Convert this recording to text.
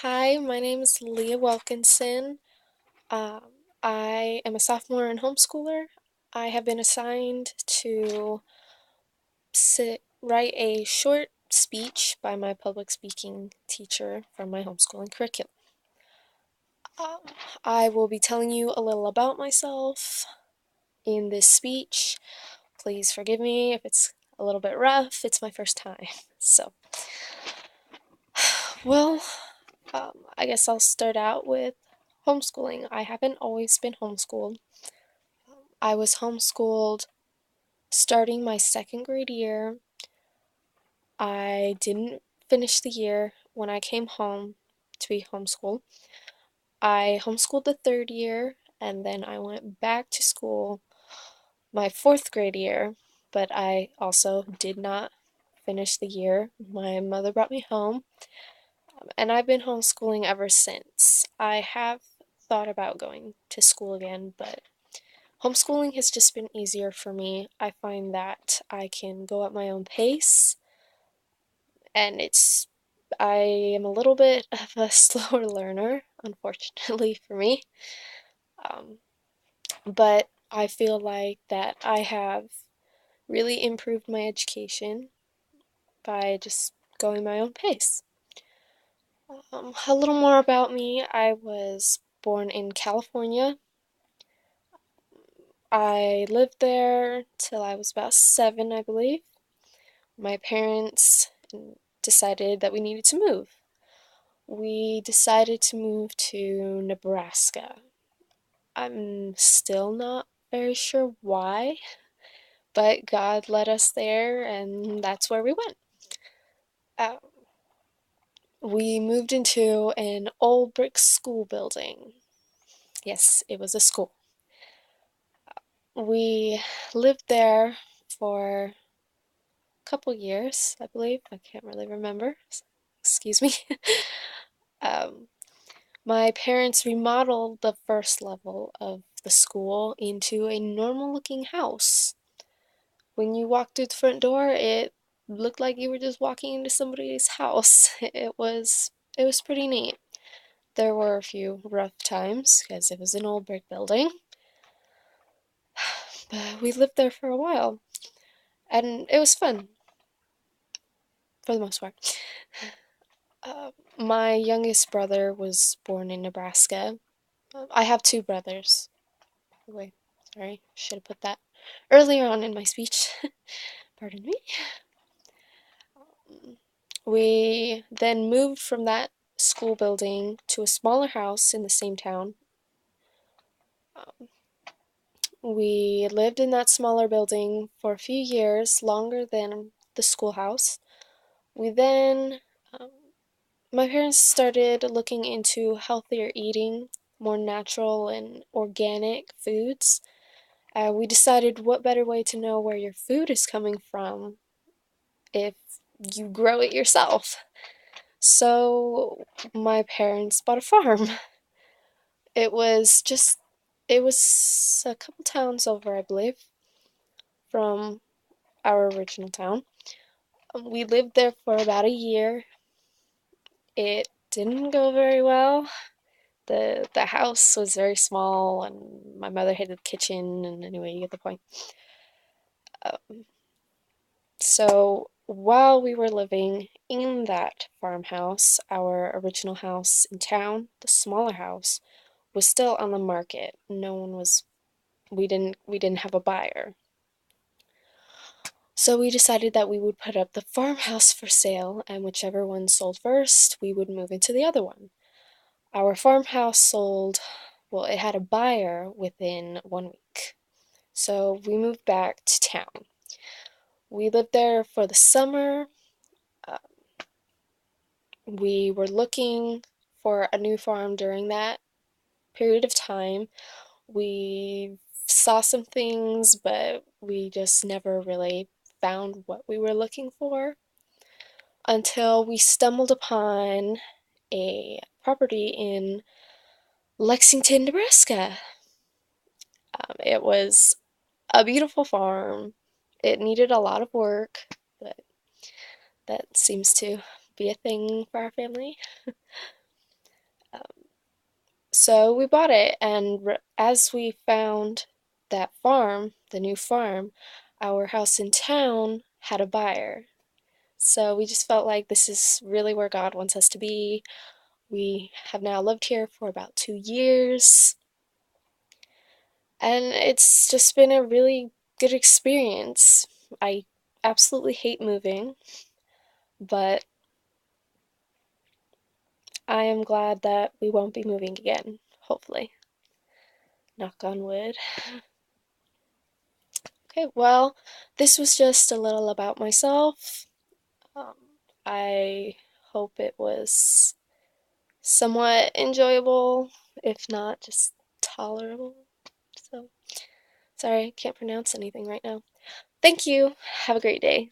Hi, my name is Leah Wilkinson. Um, I am a sophomore and homeschooler. I have been assigned to write a short speech by my public speaking teacher from my homeschooling curriculum. Um, I will be telling you a little about myself in this speech. Please forgive me if it's a little bit rough. It's my first time. So, well, I guess I'll start out with homeschooling. I haven't always been homeschooled. I was homeschooled starting my second grade year. I didn't finish the year when I came home to be homeschooled. I homeschooled the third year and then I went back to school my fourth grade year, but I also did not finish the year. My mother brought me home, and I've been homeschooling ever since. I have thought about going to school again, but homeschooling has just been easier for me. I find that I can go at my own pace, and I am a little bit of a slower learner, unfortunately for me. Um, but I feel like that I have really improved my education by just going my own pace. A little more about me. I was born in California. I lived there till I was about 7, I believe. My parents decided that we needed to move. We decided to move to Nebraska. I'm still not very sure why, but God led us there, and that's where we went. Uh, we moved into an old brick school building. Yes, it was a school. We lived there for a couple years, I believe. I can't really remember. Excuse me. um, My parents remodeled the first level of the school into a normal looking house. When you walked through the front door, it looked like you were just walking into somebody's house. It was pretty neat. There were a few rough times because it was an old brick building, but we lived there for a while and it was fun for the most part. My youngest brother was born in Nebraska. I have two brothers. Wait, sorry, should have put that earlier on in my speech. Pardon me. We then moved from that school building to a smaller house in the same town. Um, we lived in that smaller building for a few years, longer than the schoolhouse. We then, um, my parents started looking into healthier eating, more natural and organic foods. We decided what better way to know where your food is coming from if you grow it yourself. So my parents bought a farm. It was just, it was a couple towns over, I believe, from our original town. We lived there for about a year. It didn't go very well. The house was very small, and my mother hated the kitchen, and anyway, you get the point. Um, so while we were living in that farmhouse, our original house in town, the smaller house, was still on the market. No one was we didn't have a buyer. So we decided that we would put up the farmhouse for sale, and whichever one sold first, we would move into the other one. Our farmhouse sold, well, it had a buyer within 1 week. So we moved back to town. We lived there for the summer. Uh, we were looking for a new farm during that period of time. We saw some things, but we just never really found what we were looking for until we stumbled upon a property in Lexington, Nebraska. It was a beautiful farm. It needed a lot of work, but that seems to be a thing for our family. So we bought it, and as we found that farm, the new farm, our house in town had a buyer. So we just felt like this is really where God wants us to be. We have now lived here for about 2 years, and it's just been a really good experience. I absolutely hate moving, but I am glad that we won't be moving again, hopefully. Knock on wood. Okay, well, this was just a little about myself. Um, I hope it was somewhat enjoyable, if not just tolerable. So, sorry, I can't pronounce anything right now. Thank you. Have a great day.